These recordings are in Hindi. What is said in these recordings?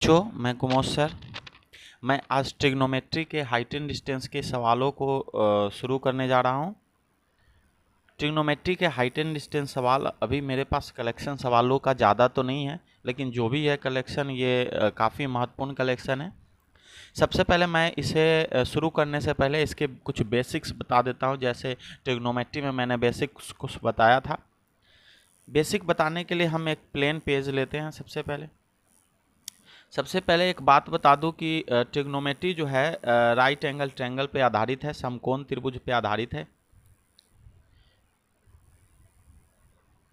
मैं कुमोद सर। मैं आज ट्रिग्नोमेट्री के हाइट एंड डिस्टेंस के सवालों को शुरू करने जा रहा हूं। ट्रिग्नोमेट्री के हाइट एंड डिस्टेंस सवाल अभी मेरे पास कलेक्शन सवालों का ज़्यादा तो नहीं है, लेकिन जो भी है कलेक्शन ये काफ़ी महत्वपूर्ण कलेक्शन है। सबसे पहले मैं इसे शुरू करने से पहले इसके कुछ बेसिक्स बता देता हूं। जैसे ट्रिग्नोमेट्री में मैंने बेसिक्स कुछ बताया था। बेसिक बताने के लिए हम एक प्लेन पेज लेते हैं। सबसे पहले एक बात बता दूं कि ट्रिग्नोमेट्री जो है राइट एंगल ट्रायंगल पे आधारित है, समकोण त्रिभुज पे आधारित है।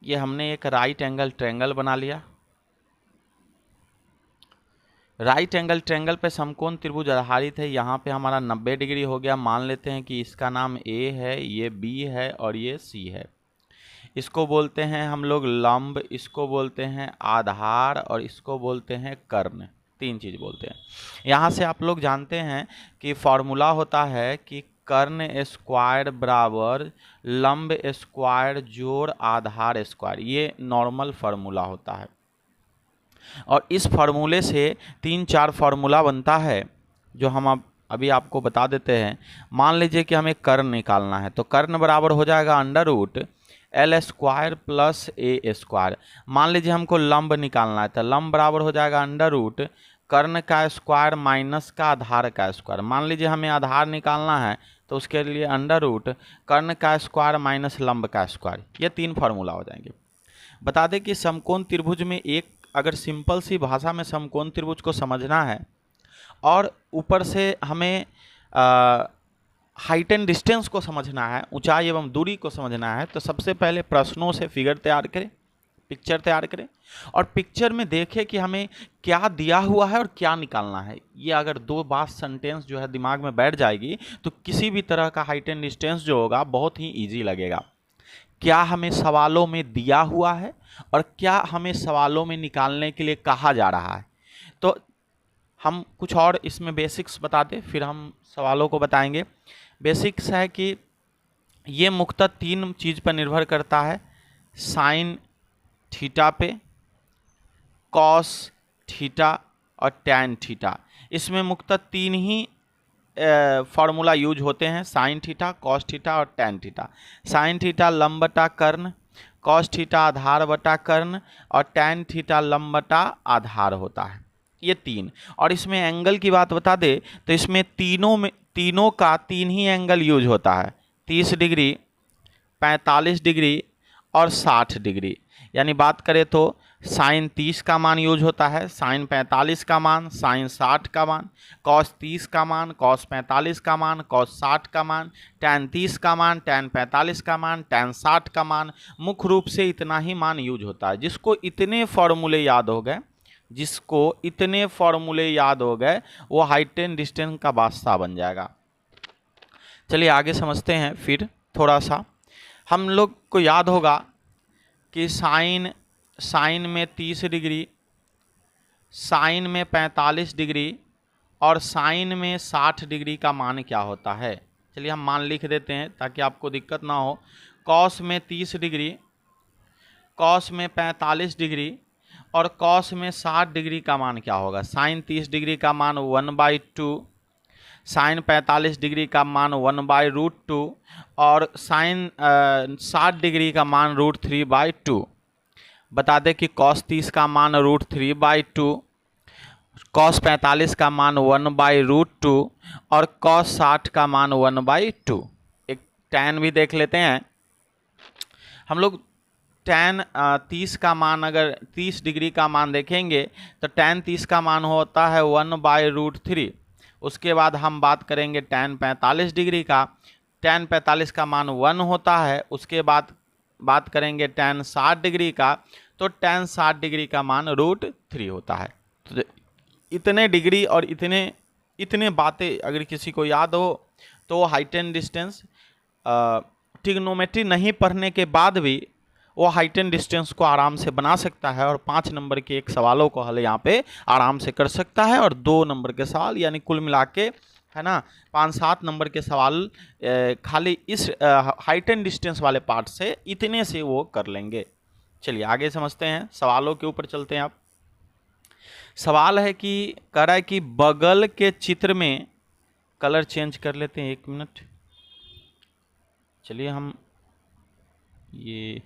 ये हमने एक राइट एंगल ट्रायंगल बना लिया। राइट एंगल ट्रायंगल पे समकोण त्रिभुज आधारित है। यहाँ पे हमारा 90 डिग्री हो गया। मान लेते हैं कि इसका नाम ए है, ये बी है और ये सी है। इसको बोलते हैं हम लोग लंब, इसको बोलते हैं आधार और इसको बोलते हैं कर्ण। तीन चीज बोलते हैं। यहाँ से आप लोग जानते हैं कि फॉर्मूला होता है कि कर्ण स्क्वायर बराबर लंब स्क्वायर जोड़ आधार स्क्वायर। ये नॉर्मल फार्मूला होता है और इस फार्मूले से 3-4 फार्मूला बनता है जो हम अभी आपको बता देते हैं। मान लीजिए कि हमें कर्ण निकालना है तो कर्ण बराबर हो जाएगा under root L square plus A square. मान लीजिए हमको लंब निकालना है तो लंब बराबर हो जाएगा अंडर रूट कर्ण का स्क्वायर माइनस का आधार का स्क्वायर। मान लीजिए हमें आधार निकालना है तो उसके लिए अंडर रूट कर्ण का स्क्वायर माइनस लंब का स्क्वायर। ये 3 फार्मूला हो जाएंगे। बता दें कि समकोण त्रिभुज में एक अगर सिंपल सी भाषा में समकोण त्रिभुज को समझना है और ऊपर से हमें हाइट एंड डिस्टेंस को समझना है, ऊंचाई एवं दूरी को समझना है, तो सबसे पहले प्रश्नों से फिगर तैयार करें, पिक्चर तैयार करें और पिक्चर में देखें कि हमें क्या दिया हुआ है और क्या निकालना है। ये अगर 2 बात सेंटेंस जो है दिमाग में बैठ जाएगी तो किसी भी तरह का हाइट एंड डिस्टेंस जो होगा बहुत ही ईजी लगेगा। क्या हमें सवालों में दिया हुआ है और क्या हमें सवालों में निकालने के लिए कहा जा रहा है। तो हम कुछ और इसमें बेसिक्स बता दें, फिर हम सवालों को बताएंगे। बेसिक्स है कि ये मुख्यतः 3 चीज़ पर निर्भर करता है, साइन थीटा पे, कॉस थीटा और टैन थीटा। इसमें मुख्यतः 3 ही फार्मूला यूज होते हैं, साइन थीटा, कॉस थीटा और टैन थीटा। साइन थीटा लंब बटा कर्ण, कॉस थीटा आधार बटा कर्ण और टैन थीटा लंब बटा आधार होता है। ये 3। और इसमें एंगल की बात बता दे तो इसमें तीनों का 3 ही एंगल यूज होता है, 30 डिग्री, 45 डिग्री और 60 डिग्री। यानी बात करें तो साइन 30 का मान यूज होता है, साइन 45 का मान, साइन 60 का मान, कॉस 30 का मान, कॉस 45 का मान, कॉस 60 का मान, टैन 30 का मान, टैन 45 का मान, टैन 60 का मान। मुख्य रूप से इतना ही मान यूज होता है। जिसको इतने फॉर्मूले याद हो गए वो हाइट एंड डिस्टेंस का बादशाह बन जाएगा। चलिए आगे समझते हैं। फिर थोड़ा सा हम लोग को याद होगा कि साइन में 30 डिग्री, साइन में 45 डिग्री और साइन में 60 डिग्री का मान क्या होता है। चलिए हम मान लिख देते हैं ताकि आपको दिक्कत ना हो। कॉस में 30 डिग्री, कॉस में 45 डिग्री और कॉस में 60 डिग्री का मान क्या होगा। साइन 30 डिग्री का मान 1/2, साइन 45 डिग्री का मान 1/√2 और साइन 60 डिग्री का मान √3/2। बता दें कि कॉस 30 का मान √3/2, कॉस 45 का मान 1/√2 और कॉस 60 का मान 1/2। एक टैन भी देख लेते हैं हम लोग। टैन 30 का मान, अगर 30 डिग्री का मान देखेंगे तो टैन 30 का मान होता है 1/√3। उसके बाद हम बात करेंगे टैन 45 डिग्री का, टैन 45 का मान 1 होता है। उसके बाद बात करेंगे टैन 60 डिग्री का, तो टैन 60 डिग्री का मान √3 होता है। तो इतने डिग्री और इतने बातें अगर किसी को याद हो तो हाइट एंड डिस्टेंस ट्रिग्नोमेट्री नहीं पढ़ने के बाद भी वो हाइट एंड डिस्टेंस को आराम से बना सकता है और 5 नंबर के एक सवालों को हल यहाँ पे आराम से कर सकता है और 2 नंबर के सवाल, यानी कुल मिला के है ना 5-7 नंबर के सवाल खाली इस हाइट एंड डिस्टेंस वाले पार्ट से इतने से वो कर लेंगे। चलिए आगे समझते हैं, सवालों के ऊपर चलते हैं। आप सवाल है कि कह रहा है कि बगल के चित्र में, कलर चेंज कर लेते हैं, 1 मिनट। चलिए हम ये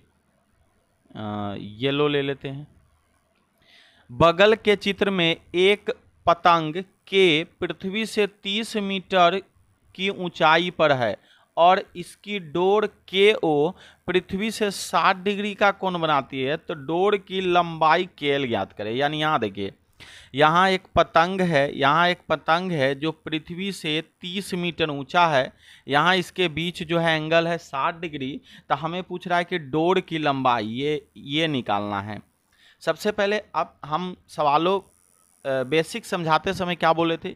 येलो ले लेते हैं। बगल के चित्र में एक पतंग के पृथ्वी से 30 मीटर की ऊंचाई पर है और इसकी डोर के ओ पृथ्वी से 60 डिग्री का कोण बनाती है, तो डोर की लंबाई केल ज्ञात करें। यानी यहाँ देखिए, यहाँ एक पतंग है जो पृथ्वी से 30 मीटर ऊंचा है। यहाँ इसके बीच जो है एंगल है 60 डिग्री। तो हमें पूछ रहा है कि डोर की लंबाई ये निकालना है। सबसे पहले अब हम सवालों बेसिक समझाते समय क्या बोले थे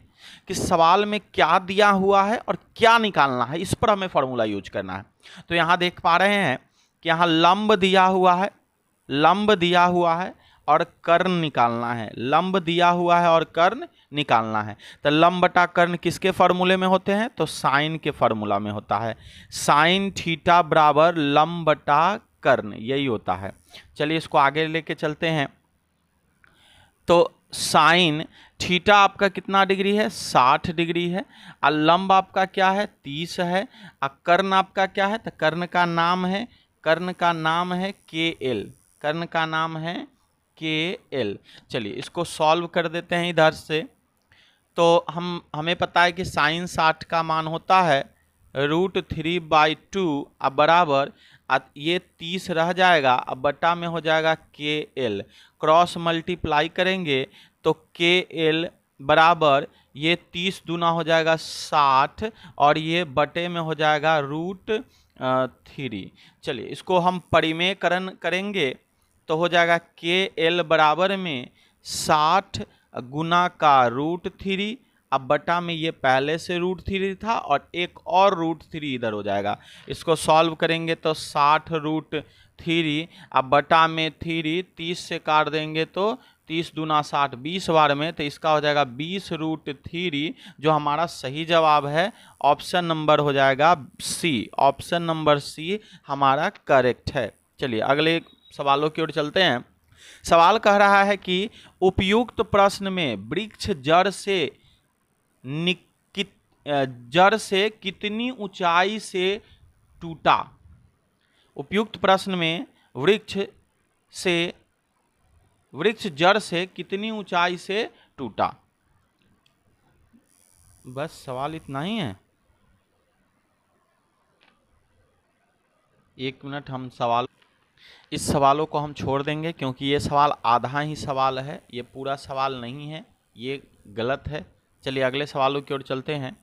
कि सवाल में क्या दिया हुआ है और क्या निकालना है, इस पर हमें फॉर्मूला यूज करना है। तो यहाँ देख पा रहे हैं कि यहाँ लंब दिया हुआ है और कर्ण निकालना है। लंब दिया हुआ है और कर्ण निकालना है। तो लंब बटा कर्ण किसके फॉर्मूले में होते हैं? तो साइन के फॉर्मूला में होता है। साइन थीटा बराबर लंब बटा कर्ण, यही होता है। चलिए इसको आगे लेके चलते हैं। तो साइन थीटा आपका कितना डिग्री है? 60 डिग्री है। और लंब आपका क्या है? 30 है। और कर्ण आपका क्या है? तो कर्ण का नाम है के एल। कर्ण का नाम है के एल। चलिए इसको सॉल्व कर देते हैं इधर से। तो हमें पता है कि साइन 60 का मान होता है √3/2 अब बराबर ये 30 रह जाएगा, अब बटा में हो जाएगा के एल। क्रॉस मल्टीप्लाई करेंगे तो के एल बराबर ये 30 दूना हो जाएगा 60 और ये बटे में हो जाएगा √3। चलिए इसको हम परिमेयकरण करेंगे तो हो जाएगा के एल बराबर में 60 गुना का √3। अब बटा में ये पहले से √3 था और एक और √3 इधर हो जाएगा। इसको सॉल्व करेंगे तो 60 √3 अब बटा में 3, 30 से काट देंगे तो 30 दूना 60, 20 बार में, तो इसका हो जाएगा 20 √3, जो हमारा सही जवाब है। ऑप्शन नंबर हो जाएगा सी। ऑप्शन नंबर सी हमारा करेक्ट है। चलिए अगले सवालों की ओर चलते हैं। सवाल कह रहा है कि उपयुक्त प्रश्न में वृक्ष जड़ से कितनी ऊंचाई से टूटा। उपयुक्त प्रश्न में वृक्ष जड़ से कितनी ऊंचाई से टूटा। बस सवाल इतना ही है। 1 मिनट, हम इस सवालों को हम छोड़ देंगे क्योंकि ये सवाल आधा ही सवाल है, ये पूरा सवाल नहीं है, ये गलत है। चलिए अगले सवालों की ओर चलते हैं।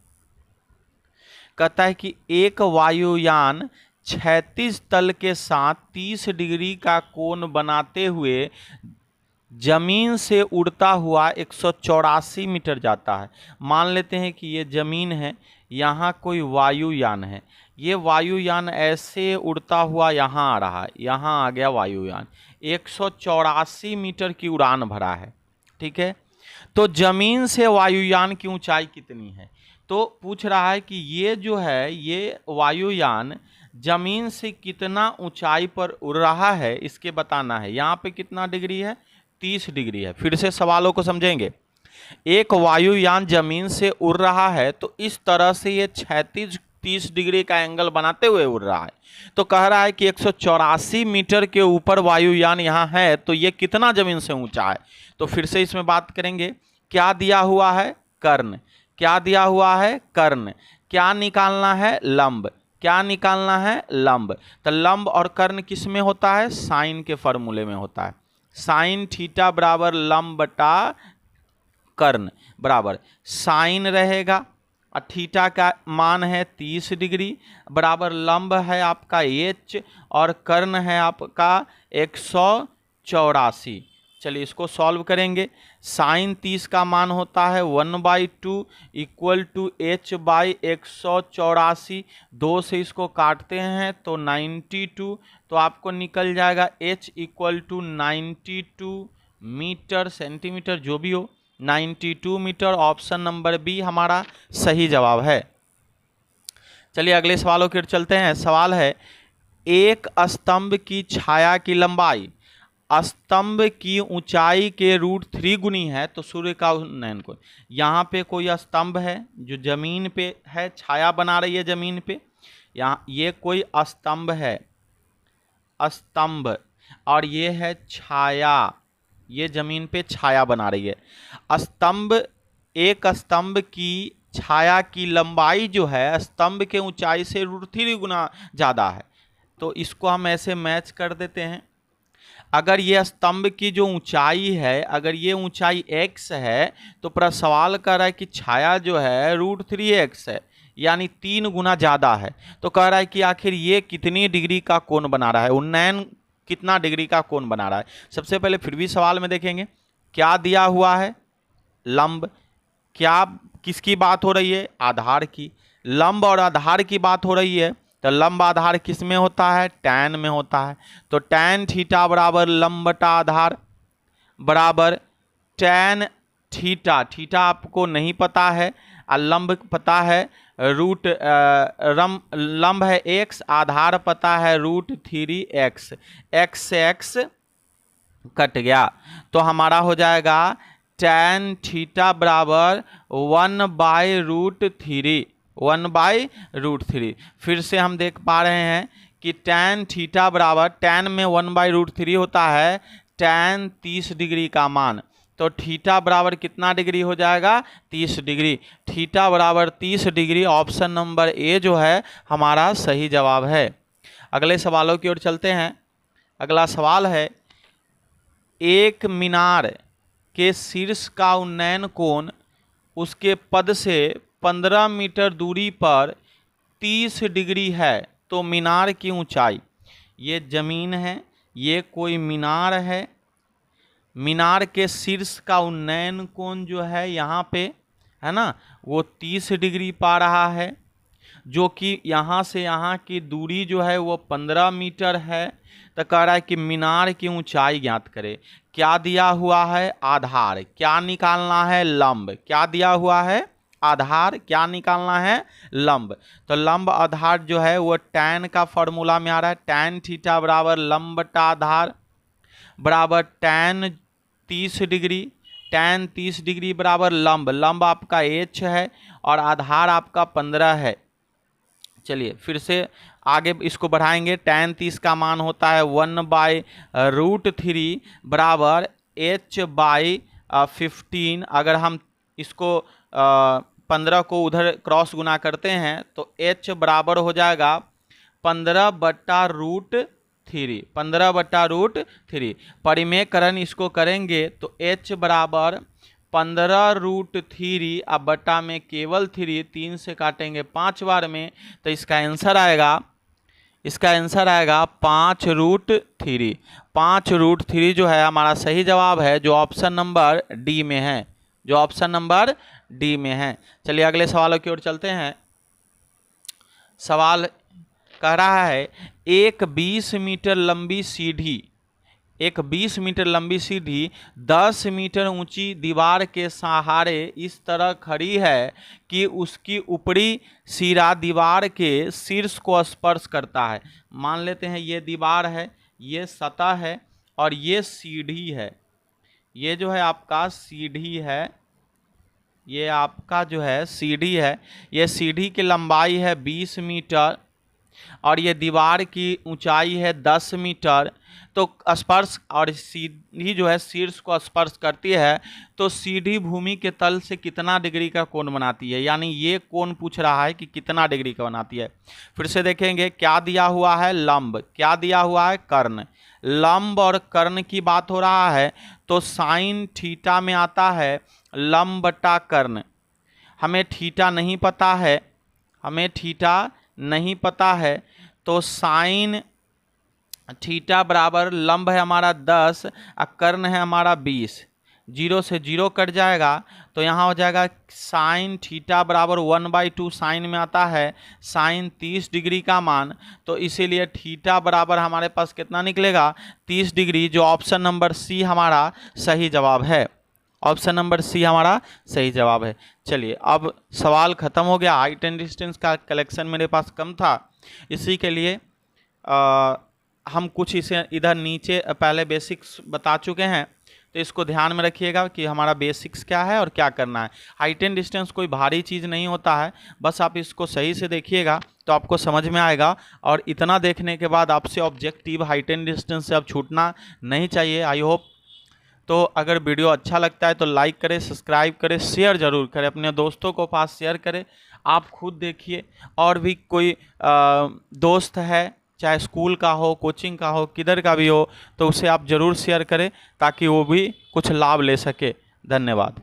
कहता है कि एक वायुयान 36 तल के साथ 30 डिग्री का कोण बनाते हुए जमीन से उड़ता हुआ 184 मीटर जाता है। मान लेते हैं कि ये जमीन है, यहाँ कोई वायुयान है। ये वायुयान ऐसे उड़ता हुआ यहाँ आ रहा है, यहाँ आ गया वायुयान, 184 मीटर की उड़ान भरा है। ठीक है, तो जमीन से वायुयान की ऊंचाई कितनी है? तो पूछ रहा है कि ये जो है ये वायुयान जमीन से कितना ऊंचाई पर उड़ रहा है, इसके बताना है। यहाँ पे कितना डिग्री है? 30 डिग्री है। फिर से सवालों को समझेंगे। एक वायुयान जमीन से उड़ रहा है तो इस तरह से ये 30 डिग्री का एंगल बनाते हुए उड़ रहा है। तो कह रहा है कि 184 मीटर के ऊपर वायुयान यहाँ है, तो ये कितना जमीन से ऊंचा है? तो फिर से इसमें बात करेंगे। क्या दिया हुआ है? कर्ण। क्या दिया हुआ है? कर्ण। क्या निकालना है? लंब। क्या निकालना है? लंब। तो लंब और कर्ण किस में होता है? साइन के फॉर्मूले में होता है। साइन थीटा बराबर लंब बटा कर्ण बराबर साइन रहेगा और थीटा का मान है 30 डिग्री बराबर लंब है आपका h और कर्ण है आपका 184। चलिए इसको सॉल्व करेंगे। साइन 30 का मान होता है 1/2 इक्वल टू h/184। 2 से इसको काटते हैं तो 92, तो आपको निकल जाएगा h equal to 92 metre centimetre, जो भी हो 92 मीटर। ऑप्शन नंबर बी हमारा सही जवाब है। चलिए अगले सवालों की ओर चलते हैं। सवाल है एक स्तंभ की छाया की लंबाई स्तंभ की ऊंचाई के √3 गुनी है तो सूर्य का उन्नयन कोण। यहाँ पे कोई स्तंभ है जो जमीन पे है, छाया बना रही है जमीन पे, यहाँ ये कोई स्तंभ है, स्तंभ, और ये है छाया, ये जमीन पे छाया बना रही है। स्तंभ, एक स्तंभ की छाया की लंबाई जो है स्तंभ के ऊंचाई से √3 गुना ज़्यादा है, तो इसको हम ऐसे मैच कर देते हैं। अगर ये स्तंभ की जो ऊंचाई है, अगर ये ऊंचाई x है तो पूरा सवाल कर रहा है कि छाया जो है √3x है, यानी 3 गुना ज़्यादा है। तो कह रहा है कि आखिर ये कितनी डिग्री का कोण बना रहा है, उन्नयन कितना डिग्री का कोण बना रहा है। सबसे पहले फिर भी सवाल में देखेंगे क्या दिया हुआ है, लंब, क्या किसकी बात हो रही है, आधार की। लंब और आधार की बात हो रही है तो लंब आधार किस में होता है, टैन में होता है। तो टैन थीटा बराबर लंब बटा आधार बराबर टैन थीटा, थीटा आपको नहीं पता है और लंब पता है लंब है x, आधार पता है √3x, x से x कट गया तो हमारा हो जाएगा टैन थीटा बराबर 1/√3, 1/√3। फिर से हम देख पा रहे हैं कि टैन थीटा बराबर, टैन में 1/√3 होता है टैन 30 डिग्री का मान, तो थीटा बराबर कितना डिग्री हो जाएगा, 30 डिग्री। थीटा बराबर 30 डिग्री, ऑप्शन नंबर ए जो है हमारा सही जवाब है। अगले सवालों की ओर चलते हैं। अगला सवाल है, एक मीनार के शीर्ष का उन्नयन कोण उसके पद से 15 मीटर दूरी पर 30 डिग्री है, तो मीनार की ऊंचाई, ये जमीन है, ये कोई मीनार है, मीनार के शीर्ष का उन्नयन कोण जो है यहाँ पे है ना, वो 30 डिग्री पा रहा है, जो कि यहाँ से यहाँ की दूरी जो है वो 15 मीटर है। तो कह रहा है कि मीनार की ऊंचाई ज्ञात करे। क्या दिया हुआ है, आधार, क्या निकालना है, लंब, क्या दिया हुआ है, आधार, क्या निकालना है, लंब। तो लंब आधार जो है वो टैन का फॉर्मूला में आ रहा है, टैन थीटा बराबर लंब बटा आधार बराबर टैन 30 डिग्री, टैन 30 डिग्री बराबर लंब, लंब आपका h है और आधार आपका 15 है। चलिए फिर से आगे इसको बढ़ाएंगे, टैन 30 का मान होता है 1/√3 बराबर h/15। अगर हम इसको 15 को उधर क्रॉस गुना करते हैं तो h बराबर हो जाएगा 15/√3, 15/√3। परिमेयकरण इसको करेंगे तो h बराबर 15√3 अब बटा में केवल 3 से काटेंगे 5 बार में, तो इसका आंसर आएगा, इसका आंसर आएगा 5√3। 5√3 जो है हमारा सही जवाब है, जो ऑप्शन नंबर डी में है, जो ऑप्शन नंबर डी में है। चलिए अगले सवालों की ओर चलते हैं। सवाल कह रहा है, एक 20 मीटर लंबी सीढ़ी, एक 20 मीटर लंबी सीढ़ी 10 मीटर ऊंची दीवार के सहारे इस तरह खड़ी है कि उसकी ऊपरी सिरा दीवार के शीर्ष को स्पर्श करता है। मान लेते हैं ये दीवार है, ये सतह है और ये सीढ़ी है, ये जो है आपका सीढ़ी है, ये आपका जो है सीढ़ी है, ये सीढ़ी की लंबाई है 20 मीटर और ये दीवार की ऊंचाई है 10 मीटर। तो स्पर्श, और सीढ़ी जो है शीर्ष को स्पर्श करती है तो सीढ़ी भूमि के तल से कितना डिग्री का कोण बनाती है, यानी ये कोण पूछ रहा है कि कितना डिग्री का बनाती है। फिर से देखेंगे क्या दिया हुआ है, लंब, क्या दिया हुआ है, कर्ण। लंब और कर्ण की बात हो रहा है तो साइन थीटा में आता है लंब बटा कर्ण। हमें थीटा नहीं पता है, हमें थीटा नहीं पता है, तो साइन थीटा बराबर लंब है हमारा 10 और कर्ण है हमारा 20, 0 से 0 कट जाएगा तो यहाँ हो जाएगा साइन थीटा बराबर 1/2, साइन में आता है साइन 30 डिग्री का मान, तो इसीलिए थीटा बराबर हमारे पास कितना निकलेगा, 30 डिग्री, जो ऑप्शन नंबर सी हमारा सही जवाब है। ऑप्शन नंबर सी हमारा सही जवाब है। चलिए अब सवाल ख़त्म हो गया। हाइट एंड डिस्टेंस का कलेक्शन मेरे पास कम था, इसी के लिए हम कुछ इसे इधर नीचे पहले बेसिक्स बता चुके हैं, तो इसको ध्यान में रखिएगा कि हमारा बेसिक्स क्या है और क्या करना है। हाइट एंड डिस्टेंस कोई भारी चीज़ नहीं होता है, बस आप इसको सही से देखिएगा तो आपको समझ में आएगा। और इतना देखने के बाद आपसे ऑब्जेक्टिव हाइट एंड डिस्टेंस से अब छूटना नहीं चाहिए। आई होप तो अगर वीडियो अच्छा लगता है तो लाइक करें, सब्सक्राइब करें, शेयर ज़रूर करें, अपने दोस्तों को पास शेयर करें। आप खुद देखिए, और भी कोई दोस्त है, चाहे स्कूल का हो, कोचिंग का हो, किधर का भी हो, तो उसे आप ज़रूर शेयर करें ताकि वो भी कुछ लाभ ले सके। धन्यवाद।